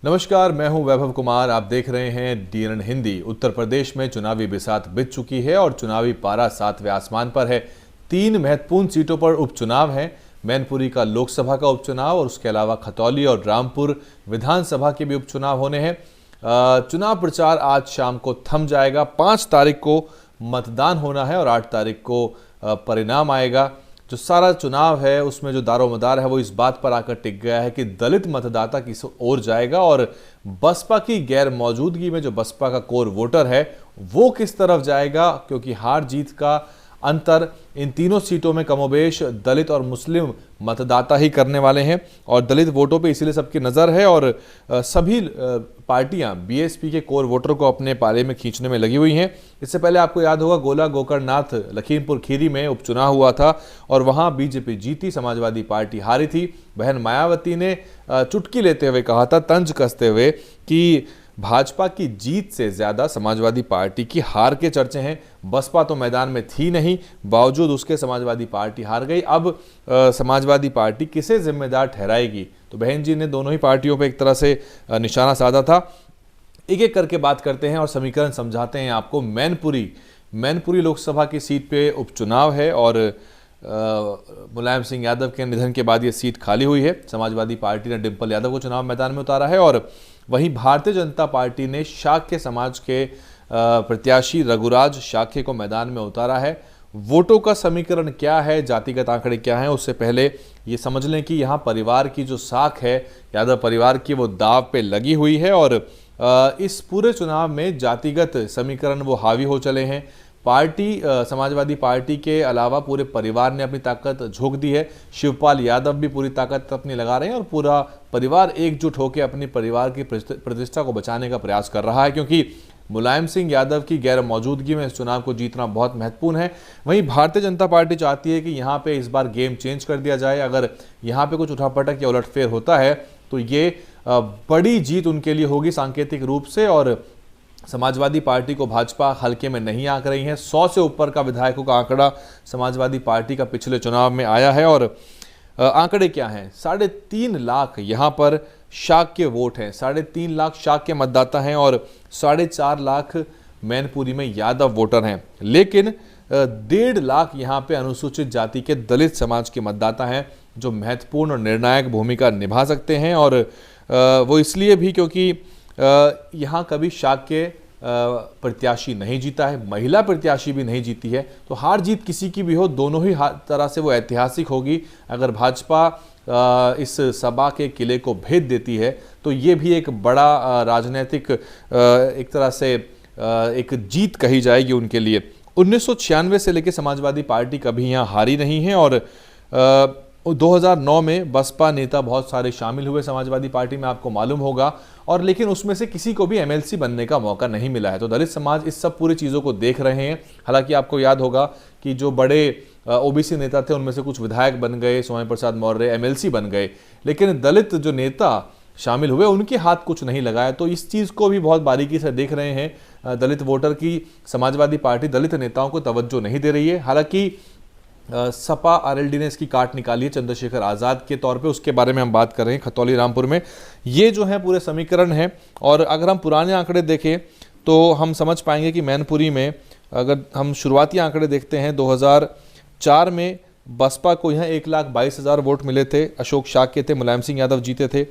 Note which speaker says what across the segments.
Speaker 1: नमस्कार, मैं हूं वैभव कुमार। आप देख रहे हैं डीएनएन हिंदी। उत्तर प्रदेश में चुनावी बिसात बीत चुकी है और चुनावी पारा 7वें आसमान पर है। 3 महत्वपूर्ण सीटों पर उपचुनाव हैं। मैनपुरी का लोकसभा का उपचुनाव और उसके अलावा खतौली और रामपुर विधानसभा के भी उपचुनाव होने हैं। चुनाव प्रचार आज शाम को थम जाएगा। 5 तारीख को मतदान होना है और 8 तारीख को परिणाम आएगा। जो सारा चुनाव है उसमें जो दारोमदार है वो इस बात पर आकर टिक गया है कि दलित मतदाता किस ओर जाएगा और बसपा की गैर मौजूदगी में जो बसपा का कोर वोटर है वो किस तरफ जाएगा, क्योंकि हार जीत का अंतर इन तीनों सीटों में कमोबेश दलित और मुस्लिम मतदाता ही करने वाले हैं और दलित वोटों पे इसीलिए सबकी नज़र है और सभी पार्टियां बीएसपी के कोर वोटर को अपने पाले में खींचने में लगी हुई हैं। इससे पहले आपको याद होगा गोला गोकर्णनाथ लखीमपुर खीरी में उपचुनाव हुआ था और वहां बीजेपी जीती, समाजवादी पार्टी हारी थी। बहन मायावती ने चुटकी लेते हुए कहा था, तंज कसते हुए, कि भाजपा की जीत से ज्यादा समाजवादी पार्टी की हार के चर्चे हैं। बसपा तो मैदान में थी नहीं, बावजूद उसके समाजवादी पार्टी हार गई। अब समाजवादी पार्टी किसे जिम्मेदार ठहराएगी? तो बहन जी ने दोनों ही पार्टियों पर एक तरह से निशाना साधा था। एक एक करके बात करते हैं और समीकरण समझाते हैं आपको। मैनपुरी लोकसभा की सीट पे उपचुनाव है और मुलायम सिंह यादव के निधन के बाद ये सीट खाली हुई है। समाजवादी पार्टी ने डिंपल यादव को चुनाव मैदान में उतारा है और वहीं भारतीय जनता पार्टी ने शाक्य समाज के प्रत्याशी रघुराज शाक्य को मैदान में उतारा है। वोटों का समीकरण क्या है, जातिगत आंकड़े क्या हैं, उससे पहले ये समझ लें कि यहाँ परिवार की जो साख है यादव परिवार की, वो दाव पे लगी हुई है और इस पूरे चुनाव में जातिगत समीकरण वो हावी हो चले हैं। पार्टी समाजवादी पार्टी के अलावा पूरे परिवार ने अपनी ताकत झोंक दी है। शिवपाल यादव भी पूरी ताकत अपनी लगा रहे हैं और पूरा परिवार एकजुट होकर अपनी परिवार की प्रतिष्ठा को बचाने का प्रयास कर रहा है, क्योंकि मुलायम सिंह यादव की गैर मौजूदगी में इस चुनाव को जीतना बहुत महत्वपूर्ण है। वहीं भारतीय जनता पार्टी चाहती है कि यहाँ पे इस बार गेम चेंज कर दिया जाए। अगर यहाँ पे कुछ उठापटक या उलटफेर होता है तो ये बड़ी जीत उनके लिए होगी सांकेतिक रूप से और समाजवादी पार्टी को भाजपा हल्के में नहीं आंक रही है। 100 से ऊपर का विधायकों का आंकड़ा समाजवादी पार्टी का पिछले चुनाव में आया है और आंकड़े क्या हैं? 3.5 लाख यहाँ पर शाक्य वोट हैं, 3.5 लाख शाक्य मतदाता हैं और 4.5 लाख मैनपुरी में यादव वोटर हैं। लेकिन 1.5 लाख यहाँ पे अनुसूचित जाति के दलित समाज के मतदाता हैं जो महत्वपूर्ण और निर्णायक भूमिका निभा सकते हैं और वो इसलिए भी क्योंकि यहाँ कभी शाक्य प्रत्याशी नहीं जीता है, महिला प्रत्याशी भी नहीं जीती है। तो हार जीत किसी की भी हो, दोनों ही तरह से वो ऐतिहासिक होगी। अगर भाजपा इस सभा के किले को भेद देती है तो ये भी एक बड़ा राजनीतिक एक तरह से एक जीत कही जाएगी उनके लिए। 1996 से लेकर समाजवादी पार्टी कभी यहाँ हारी नहीं है और 2009 में बसपा नेता बहुत सारे शामिल हुए समाजवादी पार्टी में, आपको मालूम होगा, और लेकिन उसमें से किसी को भी एमएलसी बनने का मौका नहीं मिला है। तो दलित समाज इस सब पूरी चीज़ों को देख रहे हैं। हालांकि आपको याद होगा कि जो बड़े ओबीसी नेता थे उनमें से कुछ विधायक बन गए, स्वामी प्रसाद मौर्य एमएलसी बन गए, लेकिन दलित जो नेता शामिल हुए उनके हाथ कुछ नहीं लगाया। तो इस चीज़ को भी बहुत बारीकी से देख रहे हैं दलित वोटर की समाजवादी पार्टी दलित नेताओं को तवज्जो नहीं दे रही है। हालांकि सपा आरएलडी ने इसकी काट निकाली है चंद्रशेखर आज़ाद के तौर पे, उसके बारे में हम बात कर रहे हैं। खतौली रामपुर में ये जो है पूरे समीकरण है और अगर हम पुराने आंकड़े देखें तो हम समझ पाएंगे कि मैनपुरी में अगर हम शुरुआती आंकड़े देखते हैं 2004 में बसपा को यहाँ 1,22,000 वोट मिले थे, अशोक शाक्य थे, मुलायम सिंह यादव जीते थे।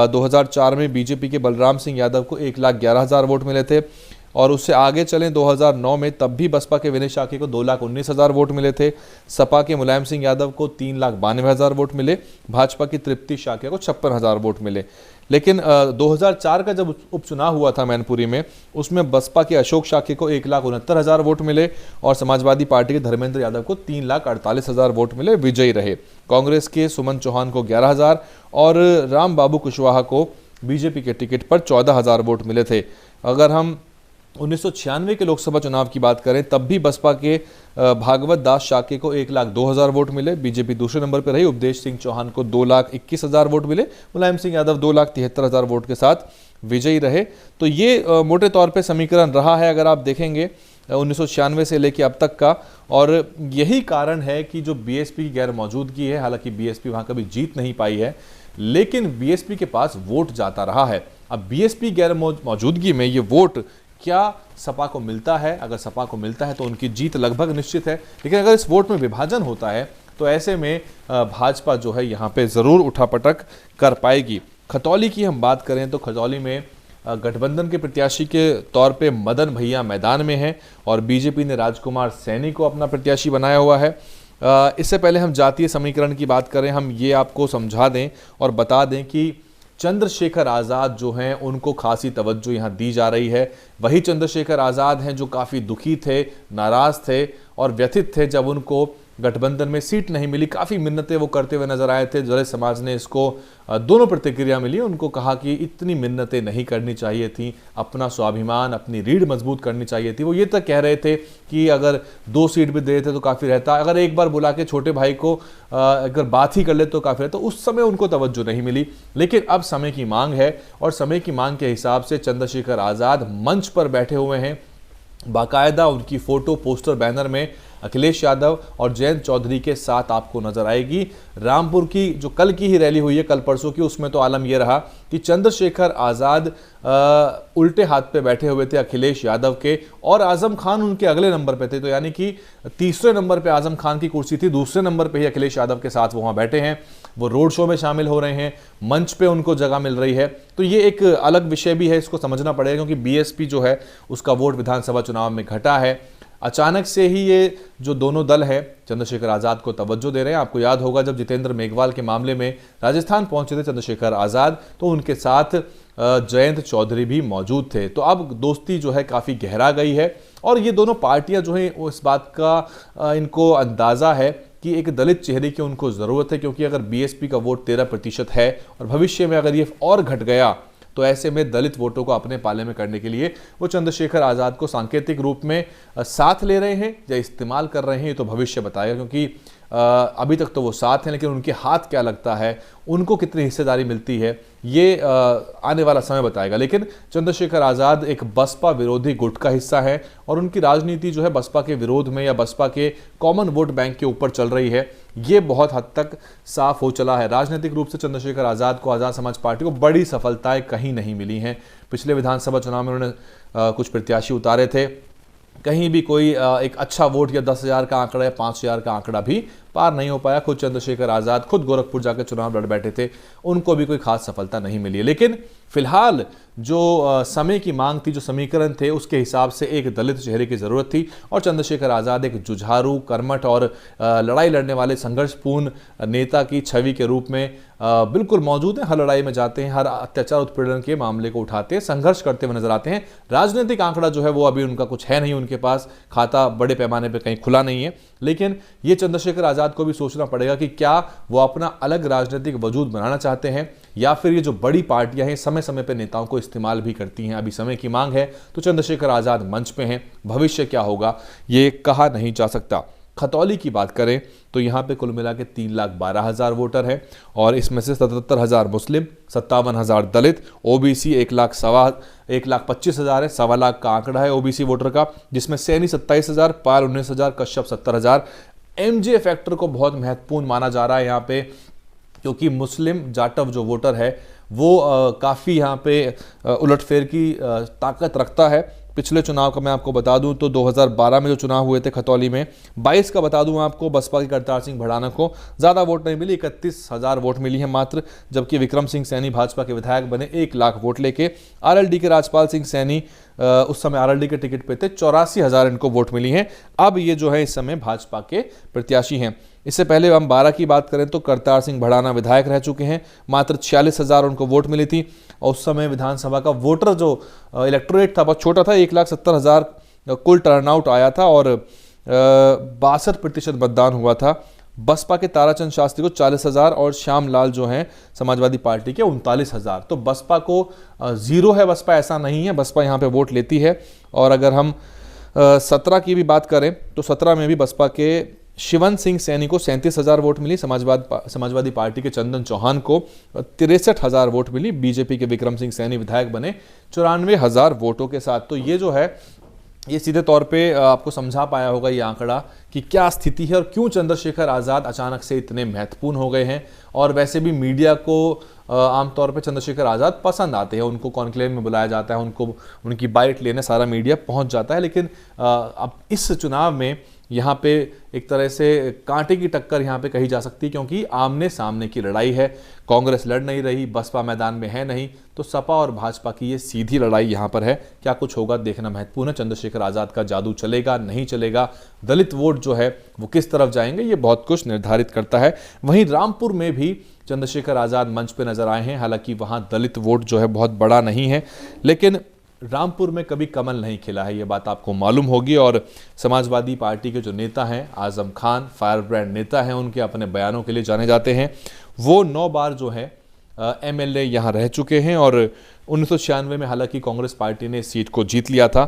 Speaker 1: 2004 में बीजेपी के बलराम सिंह यादव को 1,11,000 वोट मिले थे और उससे आगे चलें 2009 में तब भी बसपा के विनय शाक्य को 2,19,000 वोट मिले थे। सपा के मुलायम सिंह यादव को 3,92,000 वोट मिले। भाजपा की तृप्ति शाक्य को 56,000 वोट मिले। लेकिन 2004 का जब उपचुनाव हुआ था मैनपुरी में, उसमें बसपा के अशोक शाक्य को 1,69,000 वोट मिले और समाजवादी पार्टी के धर्मेंद्र यादव को 3,48,000 वोट मिले, विजयी रहे। कांग्रेस के सुमन चौहान को 11,000 और राम बाबू कुशवाहा को बीजेपी के टिकट पर 14,000 वोट मिले थे। अगर हम 1996 के लोकसभा चुनाव की बात करें तब भी बसपा के भागवत दास शाक्य को 1,02,000 वोट मिले, बीजेपी दूसरे नंबर पर रही। उपदेश सिंह चौहान को 2,21,000 वोट मिले, मुलायम सिंह यादव 2,73,000 वोट के साथ विजयी रहे। तो ये मोटे तौर पे समीकरण रहा है। अगर आप देखेंगे 1996 से लेकर अब तक का। और यही कारण है कि जो बीएसपी की गैर मौजूदगी है, हालांकि बीएसपी वहां कभी जीत नहीं पाई है, लेकिन बीएसपी के पास वोट जाता रहा है। अब बीएसपी गैर मौजूदगी में ये वोट क्या सपा को मिलता है? अगर सपा को मिलता है तो उनकी जीत लगभग निश्चित है, लेकिन अगर इस वोट में विभाजन होता है तो ऐसे में भाजपा जो है यहाँ पे जरूर उठापटक कर पाएगी। खतौली की हम बात करें तो खतौली में गठबंधन के प्रत्याशी के तौर पे मदन भैया मैदान में हैं और बीजेपी ने राजकुमार सैनी को अपना प्रत्याशी बनाया हुआ है। इससे पहले हम जातीय समीकरण की बात करें, हम ये आपको समझा दें और बता दें कि चंद्रशेखर आज़ाद जो हैं उनको खासी तवज्जो यहाँ दी जा रही है। वही चंद्रशेखर आज़ाद हैं जो काफ़ी दुखी थे, नाराज़ थे और व्यथित थे जब उनको गठबंधन में सीट नहीं मिली। काफ़ी मिन्नतें वो करते हुए नजर आए थे। दलित समाज ने इसको दोनों प्रतिक्रिया मिली। उनको कहा कि इतनी मिन्नतें नहीं करनी चाहिए थी, अपना स्वाभिमान, अपनी रीढ़ मजबूत करनी चाहिए थी। वो ये तक कह रहे थे कि अगर 2 सीट भी दे देते तो काफ़ी रहता, अगर एक बार बुला के छोटे भाई को अगर बात ही कर ले तो काफ़ी रहता। उस समय उनको तवज्जो नहीं मिली, लेकिन अब समय की मांग है और समय की मांग के हिसाब से चंद्रशेखर आज़ाद मंच पर बैठे हुए हैं। बाकायदा उनकी फोटो पोस्टर बैनर में अखिलेश यादव और जयंत चौधरी के साथ आपको नजर आएगी। रामपुर की जो कल की ही रैली हुई है, कल परसों की, उसमें तो आलम यह रहा कि चंद्रशेखर आज़ाद उल्टे हाथ पे बैठे हुए थे अखिलेश यादव के और आजम खान उनके अगले नंबर पे थे। तो यानी कि तीसरे नंबर पे आजम खान की कुर्सी थी, दूसरे नंबर पे ही अखिलेश यादव के साथ वो वहाँ बैठे हैं। वो रोड शो में शामिल हो रहे हैं, मंच पे उनको जगह मिल रही है। तो ये एक अलग विषय भी है, इसको समझना पड़ेगा, क्योंकि बीएसपी जो है उसका वोट विधानसभा चुनाव में घटा है। अचानक से ही ये जो दोनों दल है चंद्रशेखर आज़ाद को तवज्जो दे रहे हैं। आपको याद होगा जब जितेंद्र मेघवाल के मामले में राजस्थान पहुंचे थे चंद्रशेखर आज़ाद, तो उनके साथ जयंत चौधरी भी मौजूद थे। तो अब दोस्ती जो है काफ़ी गहरा गई है और ये दोनों पार्टियां जो हैं इस बात का इनको अंदाज़ा है कि एक दलित चेहरे की उनको ज़रूरत है, क्योंकि अगर बीएसपी का वोट 13% है और भविष्य में अगर ये और घट गया तो ऐसे में दलित वोटों को अपने पाले में करने के लिए वो चंद्रशेखर आज़ाद को सांकेतिक रूप में साथ ले रहे हैं या इस्तेमाल कर रहे हैं, ये तो भविष्य बताएगा। क्योंकि अभी तक तो वो साथ हैं, लेकिन उनके हाथ क्या लगता है, उनको कितनी हिस्सेदारी मिलती है, ये आने वाला समय बताएगा। लेकिन चंद्रशेखर आज़ाद एक बसपा विरोधी गुट का हिस्सा है और उनकी राजनीति जो है बसपा के विरोध में या बसपा के कॉमन वोट बैंक के ऊपर चल रही है, ये बहुत हद तक साफ हो चला है। राजनीतिक रूप से चंद्रशेखर आज़ाद को, आज़ाद समाज पार्टी को बड़ी सफलताएं कहीं नहीं मिली हैं। पिछले विधानसभा चुनाव में उन्होंने कुछ प्रत्याशी उतारे थे, कहीं भी कोई एक अच्छा वोट या 10,000 का आंकड़ा या 5,000 का आंकड़ा भी पार नहीं हो पाया। खुद चंद्रशेखर आज़ाद खुद गोरखपुर जाकर चुनाव लड़ बैठे थे, उनको भी कोई खास सफलता नहीं मिली है। लेकिन फिलहाल जो समय की मांग थी, जो समीकरण थे, उसके हिसाब से एक दलित चेहरे की ज़रूरत थी और चंद्रशेखर आज़ाद एक जुझारू, कर्मठ और लड़ाई लड़ने वाले संघर्षपूर्ण नेता की छवि के रूप में बिल्कुल मौजूद हैं। हर लड़ाई में जाते हैं, हर अत्याचार उत्पीड़न के मामले को उठाते हैं, संघर्ष करते हुए नजर आते हैं। राजनीतिक आंकड़ा जो है वो अभी उनका कुछ है नहीं, उनके पास खाता बड़े पैमाने पर कहीं खुला नहीं है। लेकिन ये चंद्रशेखर आज़ाद को भी सोचना पड़ेगा कि क्या वो अपना अलग राजनीतिक वजूद बनाना चाहते हैं या फिर ये जो बड़ी पार्टियां हैं समय समय पर नेताओं को इस्तेमाल भी करती हैं। अभी समय की मांग है तो चंद्रशेखर आज़ाद मंच पे हैं, भविष्य क्या होगा ये कहा नहीं जा सकता। खतौली की बात करें तो यहाँ पे कुल मिला के 3,12,000 वोटर हैं और इसमें से 77,000 मुस्लिम, 57,000 दलित, ओबीसी 1,25,000 है, 1.25 लाख का आंकड़ा है ओबीसी वोटर का, जिसमें सैनी 27,000, पाल 19,000, कश्यप 70,000। एमजे फैक्टर को बहुत महत्वपूर्ण माना जा रहा है यहाँ पे, क्योंकि मुस्लिम जाटव जो वोटर है वो काफ़ी यहाँ पे उलटफेर की ताकत रखता है। पिछले चुनाव का मैं आपको बता दूं तो 2012 में जो चुनाव हुए थे खतौली में, 22 का बता दूं आपको, बसपा के करतार सिंह भड़ाना को ज़्यादा वोट नहीं मिली, 31,000 वोट मिली है मात्र, जबकि विक्रम सिंह सैनी भाजपा के विधायक बने 1 लाख वोट लेके। आरएलडी के राजपाल सिंह सैनी उस समय आरएलडी के टिकट पे थे, 84,000 इनको वोट मिली हैं। अब ये जो है इस समय भाजपा के प्रत्याशी हैं। इससे पहले हम 12 की बात करें तो करतार सिंह भड़ाना विधायक रह चुके हैं, मात्र 46,000 उनको वोट मिली थी और उस समय विधानसभा का वोटर जो इलेक्टोरेट था बहुत छोटा था, 1,70,000 कुल टर्नआउट आया था और 62% मतदान हुआ था। बसपा के ताराचंद शास्त्री को 40,000 और श्याम लाल जो हैं समाजवादी पार्टी के 39,000। तो बसपा को जीरो है, बसपा ऐसा नहीं है, बसपा यहाँ पे वोट लेती है। और अगर हम 17 की भी बात करें तो 17 में भी बसपा के शिवन सिंह सैनी को 37,000 वोट मिली, समाजवादी पार्टी के चंदन चौहान को 63,000 वोट मिली, बीजेपी के विक्रम सिंह सैनी विधायक बने 94,000 वोटों के साथ। तो ये जो है ये सीधे तौर पे आपको समझा पाया होगा ये आंकड़ा कि क्या स्थिति है और क्यों चंद्रशेखर आज़ाद अचानक से इतने महत्वपूर्ण हो गए हैं। और वैसे भी मीडिया को आमतौर पे चंद्रशेखर आज़ाद पसंद आते हैं, उनको कॉन्क्लेव में बुलाया जाता है, उनको उनकी बाइट लेने सारा मीडिया पहुंच जाता है। लेकिन अब इस चुनाव में यहाँ पे एक तरह से कांटे की टक्कर यहाँ पे कही जा सकती है, क्योंकि आमने सामने की लड़ाई है। कांग्रेस लड़ नहीं रही, बसपा मैदान में है नहीं, तो सपा और भाजपा की ये सीधी लड़ाई यहाँ पर है। क्या कुछ होगा देखना महत्वपूर्ण है। चंद्रशेखर आज़ाद का जादू चलेगा, नहीं चलेगा, दलित वोट जो है वो किस तरफ जाएंगे, ये बहुत कुछ निर्धारित करता है। वहीं रामपुर में भी चंद्रशेखर आज़ाद मंच पे नजर आए हैं। हालांकि वहां दलित वोट जो है बहुत बड़ा नहीं है, लेकिन रामपुर में कभी कमल नहीं खिला है, ये बात आपको मालूम होगी। और समाजवादी पार्टी के जो नेता हैं, आजम खान फायर ब्रांड नेता हैं, उनके अपने बयानों के लिए जाने जाते हैं। वो 9 बार जो है एमएलए यहाँ रह चुके हैं और 1996 में हालांकि कांग्रेस पार्टी ने इस सीट को जीत लिया था।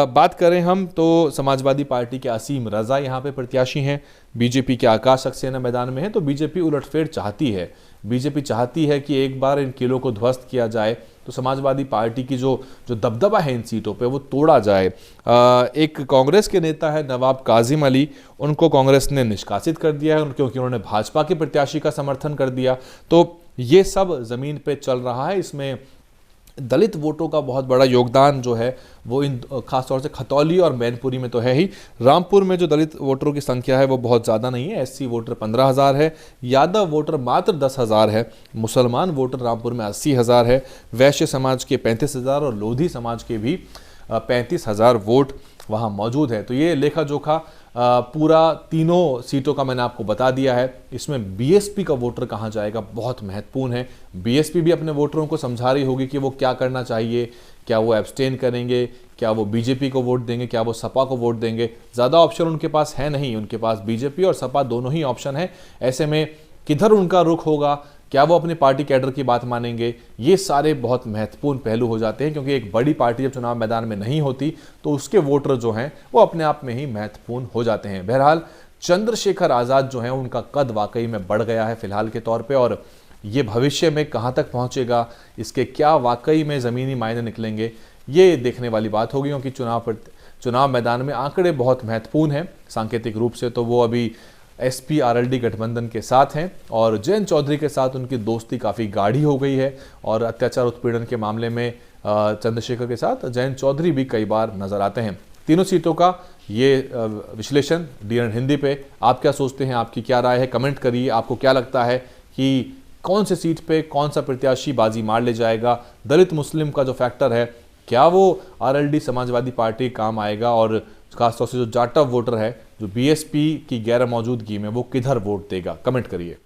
Speaker 1: बात करें हम तो समाजवादी पार्टी के असीम रजा यहाँ पे प्रत्याशी हैं, बीजेपी के आकाश सक्सेना मैदान में है। तो बीजेपी उलटफेर चाहती है, बीजेपी चाहती है कि एक बार इन किलों को ध्वस्त किया जाए, तो समाजवादी पार्टी की जो दबदबा है इन सीटों पे वो तोड़ा जाए। एक कांग्रेस के नेता है नवाब काजिम अली, उनको कांग्रेस ने निष्कासित कर दिया है क्योंकि उन्होंने भाजपा के प्रत्याशी का समर्थन कर दिया। तो ये सब जमीन पे चल रहा है। इसमें दलित वोटों का बहुत बड़ा योगदान जो है वो इन खासतौर से खतौली और मैनपुरी में तो है ही। रामपुर में जो दलित वोटरों की संख्या है वो बहुत ज़्यादा नहीं है। एससी वोटर 15,000 है, यादव वोटर मात्र 10,000 है, मुसलमान वोटर रामपुर में 80,000 है, वैश्य समाज के 35,000 और लोधी समाज के भी 35,000 वोट वहाँ मौजूद है। तो ये लेखा जोखा पूरा तीनों सीटों का मैंने आपको बता दिया है। इसमें बीएसपी का वोटर कहाँ जाएगा बहुत महत्वपूर्ण है। बीएसपी भी अपने वोटरों को समझा रही होगी कि वो क्या करना चाहिए, क्या वो एब्सटेन करेंगे, क्या वो बीजेपी को वोट देंगे, क्या वो सपा को वोट देंगे। ज़्यादा ऑप्शन उनके पास है नहीं, उनके पास बीजेपी और सपा दोनों ही ऑप्शन है। ऐसे में किधर उनका रुख होगा, क्या वो अपनी पार्टी कैडर की बात मानेंगे, ये सारे बहुत महत्वपूर्ण पहलू हो जाते हैं। क्योंकि एक बड़ी पार्टी जब चुनाव मैदान में नहीं होती तो उसके वोटर जो हैं वो अपने आप में ही महत्वपूर्ण हो जाते हैं। बहरहाल चंद्रशेखर आज़ाद जो हैं उनका कद वाकई में बढ़ गया है फिलहाल के तौर पे, और ये भविष्य में कहाँ तक पहुँचेगा, इसके क्या वाकई में ज़मीनी मायने निकलेंगे, ये देखने वाली बात होगी। क्योंकि चुनाव मैदान में आंकड़े बहुत महत्वपूर्ण हैं। सांकेतिक रूप से तो वो अभी एसपी आरएलडी गठबंधन के साथ हैं और जयंत चौधरी के साथ उनकी दोस्ती काफ़ी गाढ़ी हो गई है। और अत्याचार उत्पीड़न के मामले में चंद्रशेखर के साथ जयंत चौधरी भी कई बार नजर आते हैं। तीनों सीटों का ये विश्लेषण डीएनएन हिंदी पे। आप क्या सोचते हैं, आपकी क्या राय है, कमेंट करिए। आपको क्या लगता है कि कौन से सीट पे कौन सा प्रत्याशी बाजी मार ले जाएगा? दलित मुस्लिम का जो फैक्टर है, क्या वो आरएलडी समाजवादी पार्टी काम आएगा? और खासतौर से जो जाटव वोटर है, जो बीएसपी की गैर मौजूदगी में, वो किधर वोट देगा? कमेंट करिए।